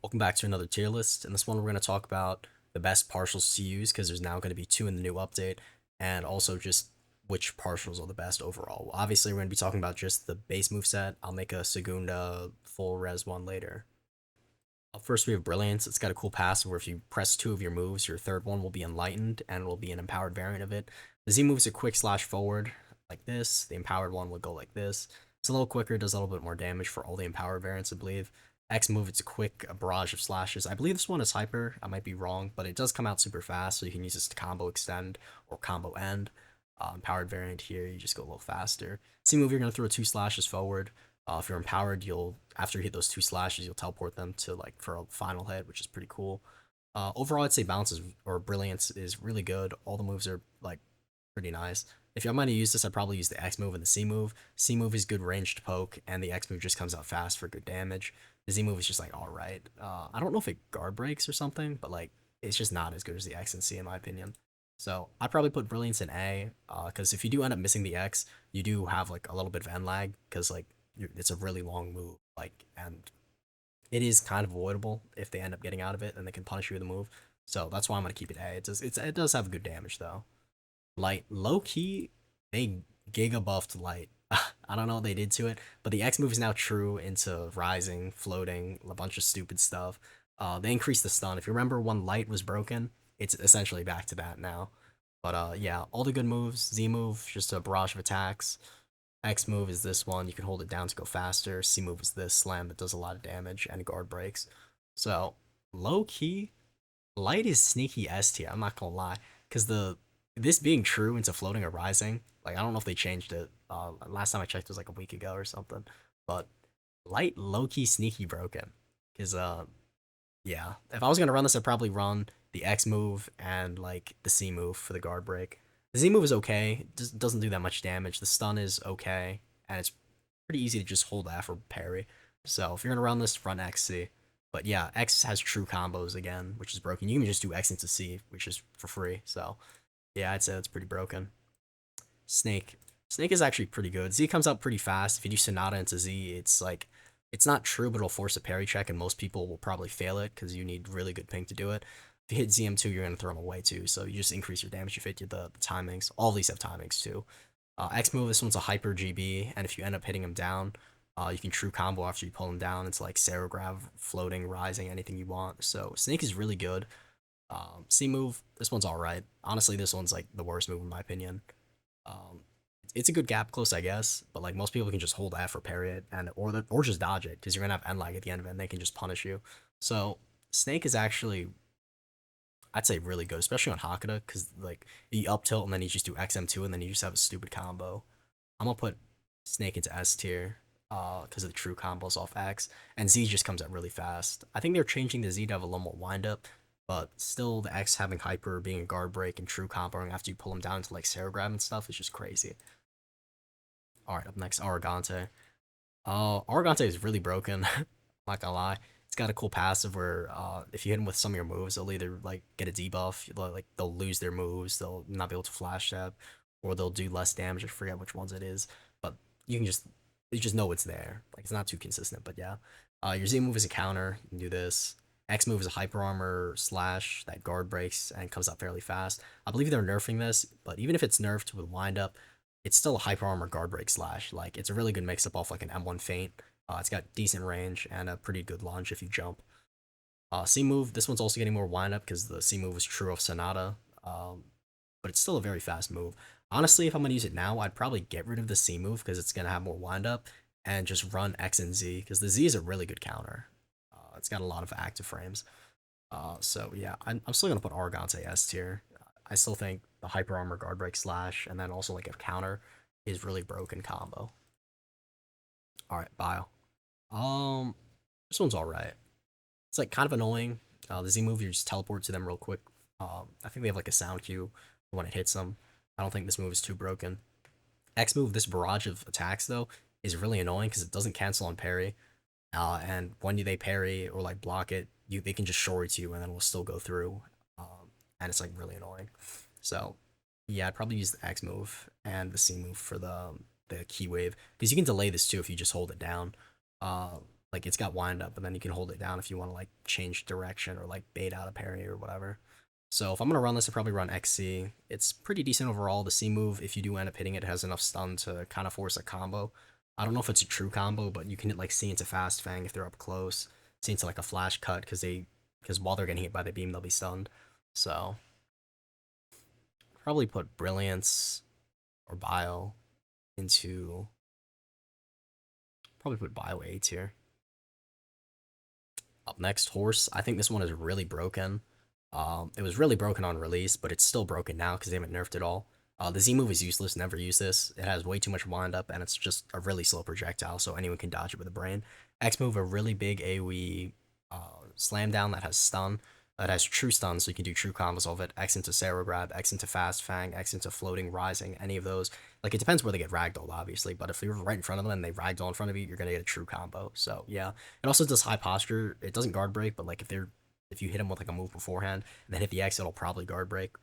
Welcome back to another tier list. In this one, we're going to talk about the best partials to use because there's now going to be two in the new update, and also just which partials are the best overall. Obviously, we're going to be talking about just the base move set. I'll make a Segunda full res one later. Up first, we have Brilliance. It's got a cool passive where if you press two of your moves, your third one will be Enlightened, and it will be an empowered variant of it. The Z move is a quick slash forward like this. The empowered one would go like this. It's a little quicker, does a little bit more damage for all the empowered variants, I believe. X move, it's a barrage of slashes. I believe this one is hyper. I might be wrong, but it does come out super fast, so you can use this to combo extend or combo end. Empowered variant here, you just go a little faster. C move, you're going to throw two slashes forward. If you're empowered, you'll after you hit those two slashes, you'll teleport them to like for a final hit, which is pretty cool. Overall, I'd say balance is, or brilliance is really good. All the moves are like pretty nice. If I'm going to use this, I'd probably use the X move and the C move. C move is good ranged poke, and the X move just comes out fast for good damage. The Z move is just like all right. I don't know if it guard breaks or something, but like it's just not as good as the X and C in my opinion. So I'd probably put brilliance in A, because if you do end up missing the X, you do have like a little bit of end lag because like it's a really long move, like, and it is kind of avoidable if they end up getting out of it, and they can punish you with a move. So that's why I'm gonna keep it A. It does have good damage though. Light, low key, they giga buffed light. I don't know what they did to it, but the X move is now true into rising, floating, a bunch of stupid stuff. They increased the stun. If you remember when light was broken, it's essentially back to that now. But yeah, all the good moves. Z move, just a barrage of attacks. X move is this one. You can hold it down to go faster. C move is this slam that does a lot of damage and guard breaks. So low key, light is sneaky S tier. I'm not gonna lie, because the this being true into floating or rising, like I don't know if they changed it. Last time I checked was like a week ago or something. But light low key sneaky broken. Because yeah, if I was gonna run this, I'd probably run the X move and like the C move for the guard break. The Z move is okay. It doesn't do that much damage. The stun is okay, and it's pretty easy to just hold that for parry. So if you're gonna run this, run XC. But yeah, X has true combos again, which is broken. You can just do X into C, which is for free. So yeah, I'd say that's pretty broken. Snake. Snake is actually pretty good. Z comes out pretty fast. If you do Sonata into Z, it's like it's not true, but it'll force a parry check, and most people will probably fail it because you need really good ping to do it. If you hit ZM2, you're gonna throw them away too. So you just increase your damage. You fit the timings. All of these have timings too. X move, this one's a hyper GB, and if you end up hitting him down, you can true combo after you pull him down. It's like Sarah Grav, floating, rising, anything you want. So Snake is really good. C move, this one's all right. Honestly, this one's like the worst move in my opinion. Um, it's a good gap close, I guess, but like most people can just hold F or parry it, and or just dodge it because you're gonna have end lag at the end of it, and they can just punish you. So Snake is actually, I'd say, really good, especially on Hakata, because like you up tilt and then you just do XM2 and then you just have a stupid combo. I'm gonna put Snake into S tier, because of the true combos off X, and Z just comes out really fast. I think they're changing the Z to have a little more wind up, but still the X having hyper, being a guard break, and true comboing after you pull him down to like Sarah Grab and stuff is just crazy. All right, up next, Aragante. Aragante is really broken. Not gonna lie. It's got a cool passive where if you hit them with some of your moves, they'll either like get a debuff, like they'll lose their moves, they'll not be able to flash step, or they'll do less damage. I forget which ones it is, but you can just you just know it's there. Like it's not too consistent, but yeah. Your Z move is a counter. You can do this. X move is a hyper armor slash that guard breaks and comes out fairly fast. I believe they're nerfing this, but even if it's nerfed with wind up, it's still a hyper armor guard break slash. Like it's a really good mix up off like an M1 feint. It's got decent range and a pretty good launch if you jump. C move, this one's also getting more wind up because the C move was true of Sonata, but it's still a very fast move. Honestly, if I'm gonna use it now, I'd probably get rid of the C move because it's gonna have more wind up and just run X and Z because the Z is a really good counter. It's got a lot of active frames. So yeah, I'm still gonna put Argante S tier. I still think the hyper armor guard break slash and then also like a counter is really broken combo. All right, bio. Um, this one's all right. It's like kind of annoying. The Z move, you just teleport to them real quick. I think they have like a sound cue when it hits them. I don't think this move is too broken. X move, this barrage of attacks though, is really annoying because it doesn't cancel on parry. And when they parry or like block it, they can just short to you and then we'll still go through. And it's like really annoying. So yeah, I'd probably use the X move and the C move for the key wave because you can delay this too if you just hold it down. Uh, Like it's got wind up, and then you can hold it down if you want to like change direction or like bait out a parry or whatever. So if I'm gonna run this, I probably run XC. It's pretty decent overall. The C move, if you do end up hitting it, has enough stun to kind of force a combo. I don't know if it's a true combo, but you can hit like C into Fast Fang if they're up close. C into like a flash cut because while they're getting hit by the beam, they'll be stunned. So probably put Brilliance or Bio into probably put Bio A tier. Up next, Horse. I think this one is really broken. It was really broken on release, but it's still broken now because they haven't nerfed it all. The Z move is useless. Never use this. It has way too much wind up, and it's just a really slow projectile, so anyone can dodge it with a brain. X move, a really big AoE slam down that has stun, that has true stun, so you can do true combos of it. X into Sarah Grab, X into Fast Fang, X into Floating Rising, any of those. Like, it depends where they get ragdolled, obviously, but if you're right in front of them and they ragdoll in front of you, you're going to get a true combo. So, yeah. It also does high posture. It doesn't guard break, but, like, if you hit them with, like, a move beforehand and then hit the X, it'll probably guard break.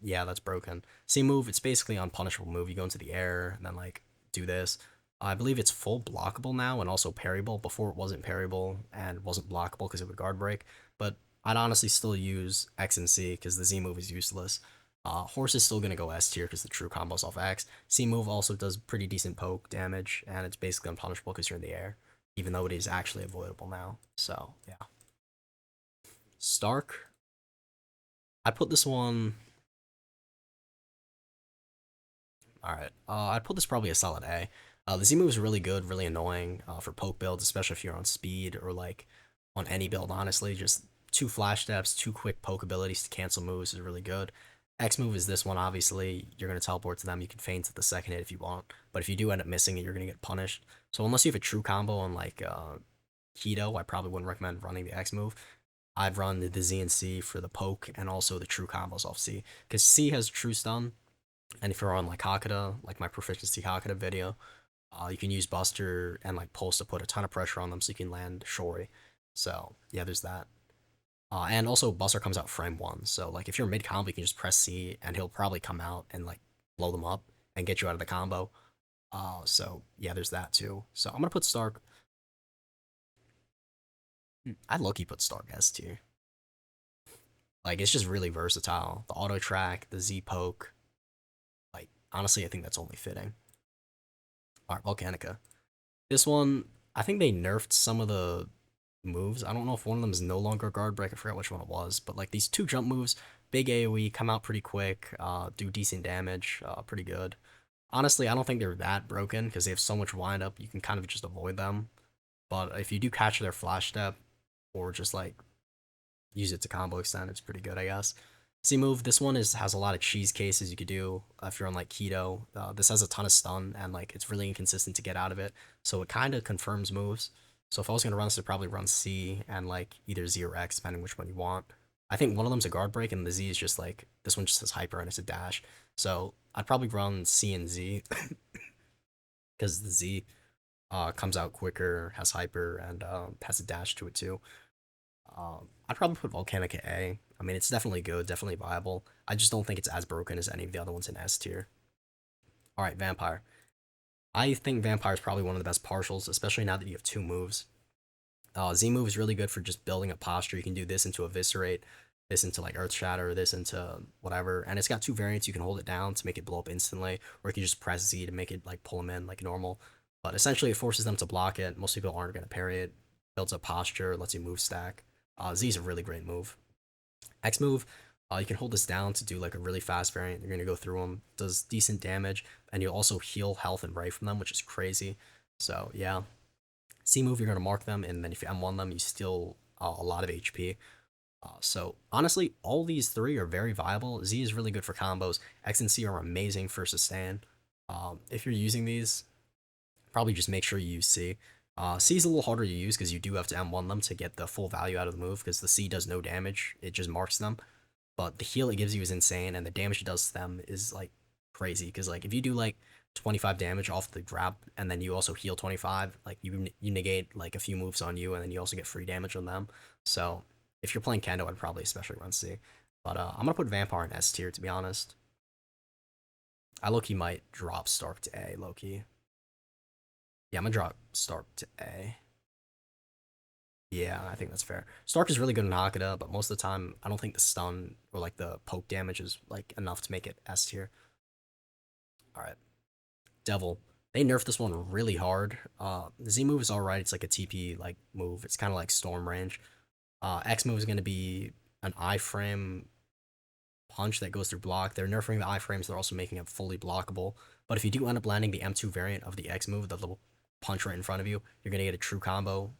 Yeah, that's broken. C move, it's basically an unpunishable move. You go into the air and then, like, do this. I believe it's full blockable now and also parryable. Before it wasn't parryable and wasn't blockable because it would guard break. But I'd honestly still use X and C because the Z move is useless. Horse is still going to go S tier because the true combo's off X. C move also does pretty decent poke damage, and it's basically unpunishable because you're in the air, even though it is actually avoidable now. So, yeah. Stark. I put this one. Alright. I'd put this probably a solid A. The Z move is really good, really annoying for poke builds, especially if you're on speed or like on any build, honestly. Just two flash steps, two quick poke abilities to cancel moves is really good. X move is this one, obviously. You're going to teleport to them. You can feint at the second hit if you want. But if you do end up missing it, you're going to get punished. So unless you have a true combo on like Keto, I probably wouldn't recommend running the X move. I'd run the Z and C for the poke and also the true combos off C. Because C has true stun, and if you're on like Hakata, like my proficiency Hakata video, you can use Buster and like Pulse to put a ton of pressure on them so you can land Shori. So yeah, there's that. And also Buster comes out frame one. So like if you're mid combo, you can just press C and he'll probably come out and like blow them up and get you out of the combo. So yeah, there's that too. So I'm gonna put Stark. I'd low-key put Stark S tier. Like it's just really versatile. The auto track, the Z poke. Like honestly, I think that's only fitting. All right, Volcanica. This one, I think they nerfed some of the moves. I don't know if one of them is no longer guard break. I forgot which one it was, but like these two jump moves, big AoE, come out pretty quick, do decent damage, pretty good. Honestly, I don't think they're that broken because they have so much wind up. You can kind of just avoid them. But if you do catch their flash step or just like use it to combo extend, it's pretty good, I guess. C move, this one has a lot of cheese cases you could do if you're on like keto. This has a ton of stun and like it's really inconsistent to get out of it, so it kind of confirms moves. So if I was gonna run this, I'd probably run C and like either Z or X, depending which one you want. I think one of them's a guard break and the Z is just like this one just has hyper and it's a dash. So I'd probably run C and Z because the Z comes out quicker, has hyper, and has a dash to it too. I'd probably put Volcanica A. I mean, it's definitely good, definitely viable. I just don't think it's as broken as any of the other ones in S tier. All right, Vampire. I think Vampire is probably one of the best partials, especially now that you have two moves. Z move is really good for just building up posture. You can do this into Eviscerate, this into like Earth Shatter, this into whatever. And it's got two variants. You can hold it down to make it blow up instantly, or you can just press Z to make it like pull them in like normal. But essentially, it forces them to block it. Most people aren't going to parry it. Builds up posture, lets you move stack. Z is a really great move. X move, you can hold this down to do like a really fast variant. You're gonna go through them, does decent damage, and you'll also heal health and ray from them, which is crazy. So yeah, C move, you're gonna mark them, and then if you M1 them, you steal a lot of HP. So honestly, all these three are very viable. Z is really good for combos. X and C are amazing for sustain. If you're using these, probably just make sure you use C. C is a little harder to use because you do have to M1 them to get the full value out of the move because the C does no damage. It just marks them. But the heal it gives you is insane, and the damage it does to them is like crazy. Because like if you do like 25 damage off the grab, and then you also heal 25, like you negate like a few moves on you, and then you also get free damage on them. So if you're playing Kendo, I'd probably especially run C. But I'm gonna put Vampire in S tier to be honest. I low-key might drop Stark to A, low-key. Yeah, I'm gonna drop Stark to A. Yeah, I think that's fair. Stark is really good in Hakata, but most of the time, I don't think the stun or like the poke damage is like enough to make it S tier. All right, Devil. They nerfed this one really hard. The Z move is alright. It's like a TP like move. It's kind of like Storm range. X move is going to be an iframe punch that goes through block. They're nerfing the iframes. They're also making it fully blockable. But if you do end up landing the M2 variant of the X move, the little punch right in front of you, you're going to get a true combo,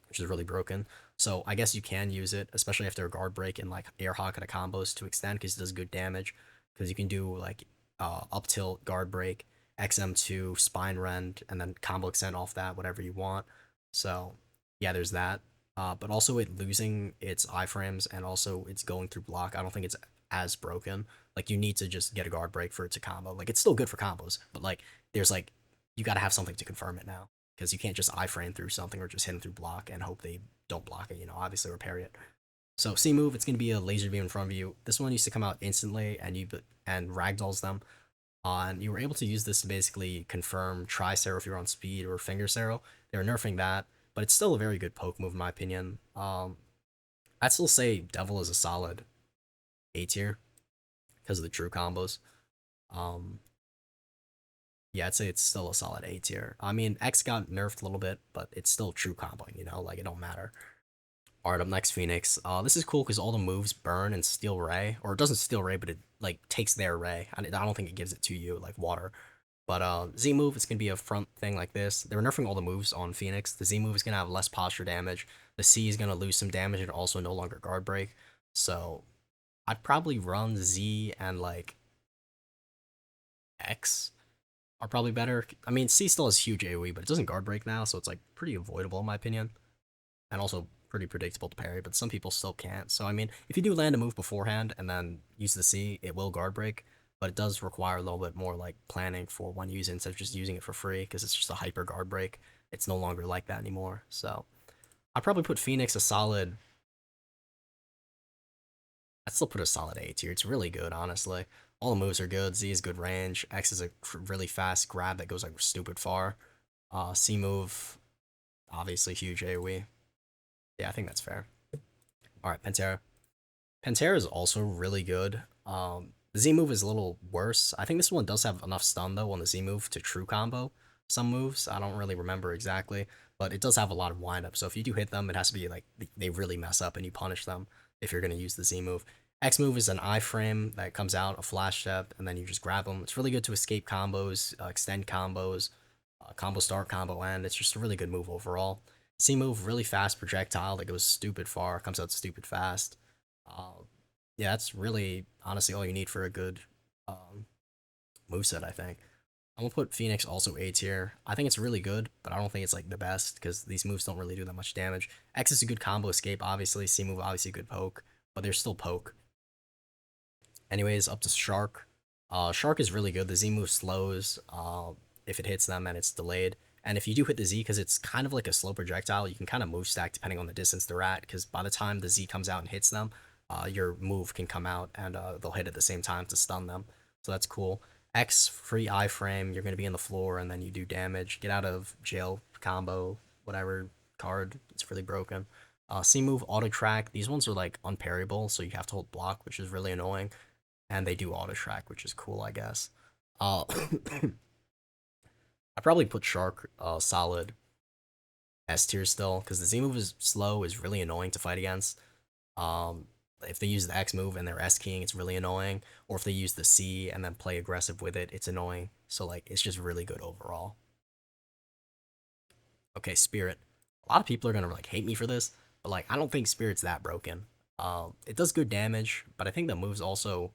which is really broken. So I guess you can use it, especially after a guard break and like air Hakata combos to extend because it does good damage. Because you can do like up tilt, guard break, XM2, spine rend, and then combo extend off that, whatever you want. So yeah, there's that. But also it losing its iframes and also it's going through block. I don't think it's as broken. Like you need to just get a guard break for it to combo. Like it's still good for combos, but like there's like you got to have something to confirm it now because you can't just iframe through something or just hit them through block and hope they don't block it. Obviously repair it. So C move, it's gonna be a laser beam in front of you. This one used to come out instantly, and ragdolls them. And you were able to use this to basically confirm Tri-Saro if you're on speed or Finger Saro. They were nerfing that, but it's still a very good poke move in my opinion. I'd still say Devil is a solid A tier because of the true combos. Um, yeah, I'd say it's still a solid A tier. I mean, X got nerfed a little bit, but it's still true comboing, like it don't matter. Alright, up next, Phoenix. This is cool because all the moves burn and steal Ray, or it doesn't steal Ray, but it like takes their Ray. I don't think it gives it to you like water. But Z move, it's gonna be a front thing like this. They were nerfing all the moves on Phoenix. The Z move is gonna have less posture damage. The C is gonna lose some damage and also no longer guard break. So I'd probably run Z and like X are probably better. I mean, C still has huge AoE, but it doesn't guard break now, so it's like pretty avoidable in my opinion. And also pretty predictable to parry, but some people still can't. So I mean, if you do land a move beforehand and then use the C, it will guard break, but it does require a little bit more like planning for when using it instead of just using it for free because it's just a hyper guard break. It's no longer like that anymore. So I'd probably put Phoenix a solid. I'd still put a solid A tier. It's really good, honestly. All the moves are good. Z is good range. X is a really fast grab that goes like stupid far. C move, obviously huge AoE. Yeah, I think that's fair. All right, Pantera. Pantera is also really good. The Z move is a little worse. I think this one does have enough stun though on the Z move to true combo some moves. I don't really remember exactly, but it does have a lot of windup. So if you do hit them, it has to be like they really mess up and you punish them if you're gonna use the Z move. X move is an iframe that comes out, a flash step, and then you just grab them. It's really good to escape combos, extend combos, combo start, combo end. It's just a really good move overall. C move, really fast projectile that goes stupid far, comes out stupid fast. Uh, yeah, that's really honestly all you need for a good um, moveset, I think. I'm gonna put Phoenix also A tier. I think it's really good, but I don't think it's like the best because these moves don't really do that much damage. X is a good combo escape, obviously. C move, obviously a good poke, but they're still poke. Anyways, up to Shark. Shark is really good. The Z move slows if it hits them and it's delayed. And if you do hit the Z, because it's kind of like a slow projectile, you can kind of move stack depending on the distance they're at. Because by the time the Z comes out and hits them, your move can come out and they'll hit at the same time to stun them. So that's cool. X free iframe, you're going to be in the floor and then you do damage. Get out of jail combo, whatever card. It's really broken. C move, auto track. These ones are like unparryable, so you have to hold block, which is really annoying. And they do auto track, which is cool, I guess. I probably put Shark solid S tier still because the Z move is slow, is really annoying to fight against. Um, if they use the X move and they're S keying, it's really annoying. Or if they use the C and then play aggressive with it, it's annoying. So like, it's just really good overall. Okay, Spirit. A lot of people are gonna like hate me for this, but like, I don't think Spirit's that broken. It does good damage, but I think the moves also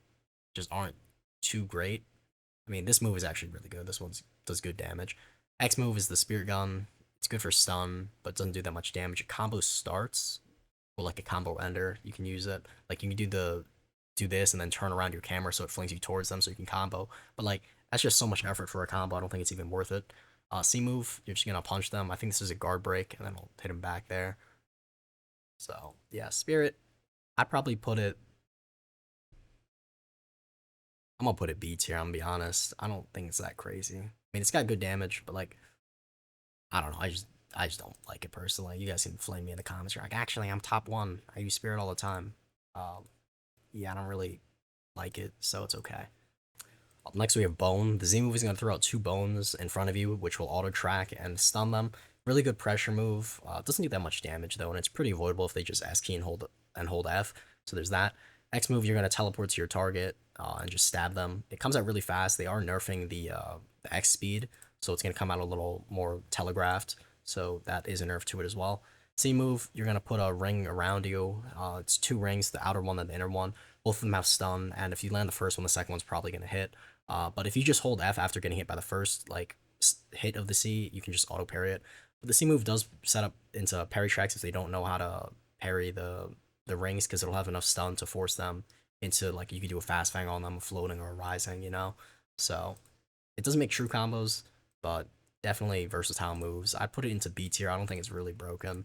just aren't too great. I mean, this move is actually really good. This one does good damage. X move is the Spirit Gun. It's good for stun, but doesn't do that much damage. A combo starts, or like a combo ender, you can use it. Like you can do this and then turn around your camera so it flings you towards them so you can combo. But like that's just so much effort for a combo. I don't think it's even worth it. C move, you're just gonna punch them. I think this is a guard break, and then I'll hit him back there. So yeah, Spirit. I'd probably put it. I'm gonna put it B tier. I'm gonna be honest. I don't think it's that crazy. I mean, it's got good damage, but like I don't know. I just don't like it personally. You guys can flame me in the comments. You're like, actually, I'm top one. I use Spirit all the time. Um, yeah, I don't really like it, so it's okay. Up next, we have Bone. The Z move is going to throw out two bones in front of you, which will auto track and stun them. Really good pressure move. Doesn't do that much damage though, and it's pretty avoidable if they just S key and hold F. So there's that. X move, you're going to teleport to your target and just stab them. It comes out really fast. They are nerfing the X speed, so it's going to come out a little more telegraphed. So that is a nerf to it as well. C move, you're going to put a ring around you. It's two rings, the outer one and the inner one. Both of them have stun, and if you land the first one, the second one's probably going to hit. But if you just hold F after getting hit by the first hit of the C, you can just auto parry it. But the C move does set up into parry tracks if they don't know how to parry the rings, because it'll have enough stun to force them into, like, you could do a fast fang on them, a floating or a rising, you know. So it doesn't make true combos, but definitely versatile moves. I'd put it into B tier. I don't think it's really broken.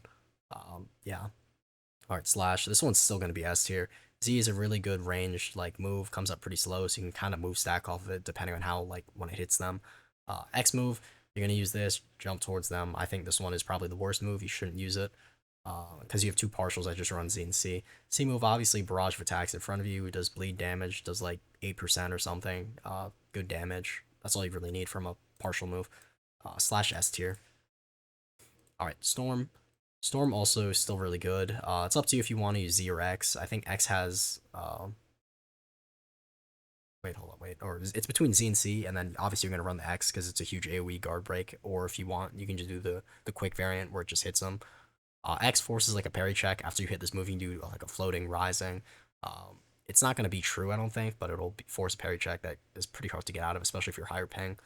Yeah. All right, slash. This one's still going to be S tier. Z is a really good ranged like move, comes up pretty slow, so you can kind of move stack off of it depending on how, like, when it hits them. X move, you're going to use this, jump towards them. I think this one is probably the worst move. You shouldn't use it because you have two partials that just run Z and C. C move, obviously, barrage of attacks in front of you. It does bleed damage, does like 8% or something. Good damage. That's all you really need from a partial move. Slash S tier. All right, Storm. Storm also is still really good. It's up to you if you want to use Z or X. I think X has wait, hold on, wait, or it's between Z and C, and then obviously you're gonna run the X because it's a huge AOE guard break. Or if you want, you can just do the quick variant where it just hits them. X forces like a parry check after you hit this move. You can do like a floating rising. It's not gonna be true, I don't think, but it'll force a parry check that is pretty hard to get out of, especially if you're higher ping.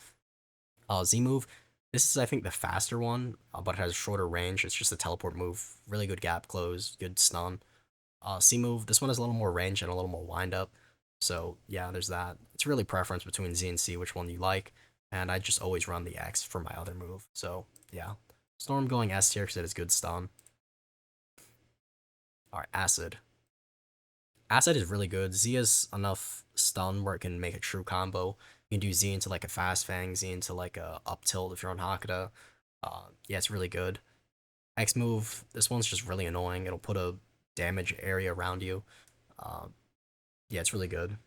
Z move. This is, I think, the faster one, but it has shorter range. It's just a teleport move. Really good gap close, good stun. C move. This one has a little more range and a little more wind up. So yeah, there's that. It's really preference between Z and C, which one you like. And I just always run the X for my other move. So yeah, Storm going S tier because it has good stun. All right, Acid. Acid is really good. Z has enough stun where it can make a true combo. You can do Z into like a fast fang, Z into like a up tilt if you're on Hakata. Yeah, it's really good. X move, this one's just really annoying. It'll put a damage area around you. Uh, yeah, it's really good.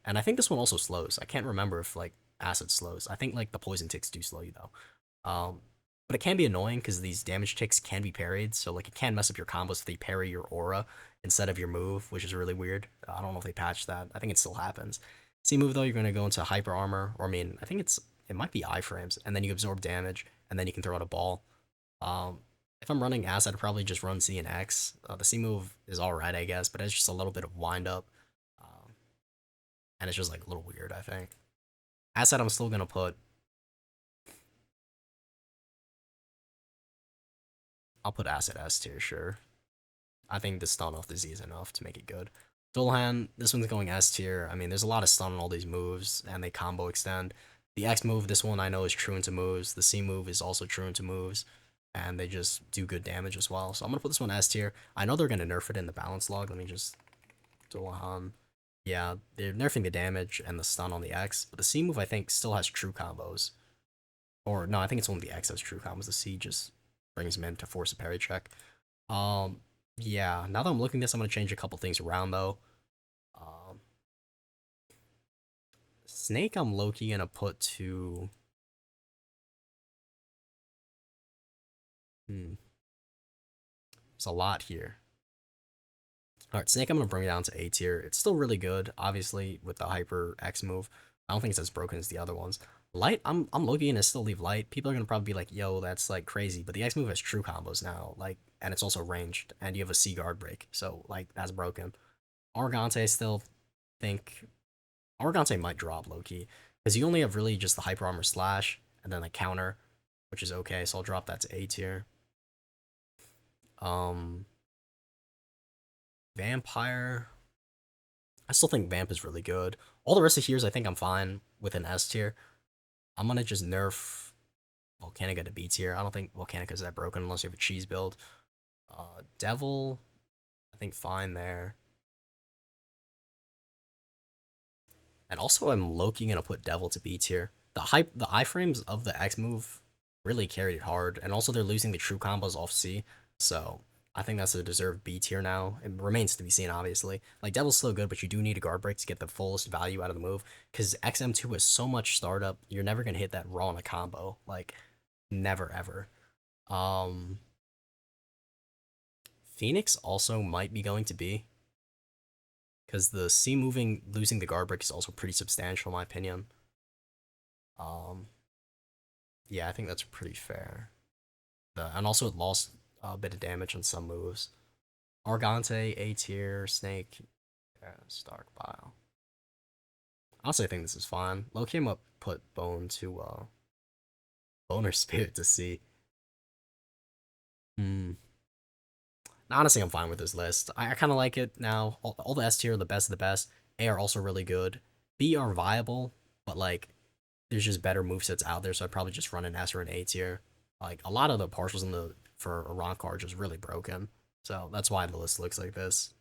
And I think this one also slows. I can't remember if like acid slows. I think like the poison ticks do slow you though. But it can be annoying because these damage ticks can be parried, so like it can mess up your combos if they parry your aura instead of your move, which is really weird. I don't know if they patched that. I think it still happens. C move though, you're gonna go into hyper armor, or I mean, I think it might be iframes, and then you absorb damage, and then you can throw out a ball. Um, if I'm running acid, I'd probably just run C and X. The C move is alright, I guess, but it's just a little bit of wind up. And it's just like a little weird, I think. Acid, I'm still gonna put. I'll put Acid S tier, sure. I think the stun off the Z is enough to make it good. Dual this one's going S tier. I mean, there's a lot of stun on all these moves, and they combo extend. The X move, this one I know is true into moves. The C move is also true into moves, and they just do good damage as well. So I'm gonna put this one S tier. I know they're gonna nerf it in the balance log. Let me just Dual. Yeah, they're nerfing the damage and the stun on the X, but the C move I think still has true combos. Or no, I think it's only the X has true combos. The C just brings him in to force a parry check. Um, yeah. Now that I'm looking at this, I'm gonna change a couple things around though. Um, Snake, I'm low-key gonna put to. There's a lot here. All right, Snake, I'm gonna bring it down to A tier. It's still really good, obviously, with the Hyper X move. I don't think it's as broken as the other ones. Light, I'm low-key gonna still leave Light. People are gonna probably be like, "Yo, that's like crazy," but the X move has true combos now, like, and it's also ranged, and you have a C guard break, so like that's broken. Argante, I still think Argante might drop low-key because you only have really just the Hyper Armor Slash and then the counter, which is okay. So I'll drop that to A tier. Um, Vampire. I still think Vamp is really good. All the rest of here's I think I'm fine with an S tier. I'm gonna just nerf Volcanica to B tier. I don't think Volcanica is that broken unless you have a cheese build. Devil, I think fine there. And also I'm low-key gonna put Devil to B tier. The iframes of the X move really carried it hard. And also they're losing the true combos off C, so I think that's a deserved B tier now. It remains to be seen, obviously. Like Devil's still good, but you do need a guard break to get the fullest value out of the move. Because XM2 is so much startup, you're never gonna hit that raw in a combo. Like never ever. Um Phoenix also might be going to be because the C moving losing the guard break is also pretty substantial in my opinion. Um yeah, I think that's pretty fair. And also it lost a bit of damage on some moves. Argante, A tier, Snake, yeah, Stark Bile. Honestly, I think this is fine. Low came up put Bone to Boner Spirit to C. Hmm. Honestly, I'm fine with this list. I kind of like it now. All the S tier are the best of the best. A are also really good. B are viable, but like there's just better movesets out there, so I'd probably just run an S or an A tier. Like a lot of the partials in the for Arrancar are just really broken. So that's why the list looks like this.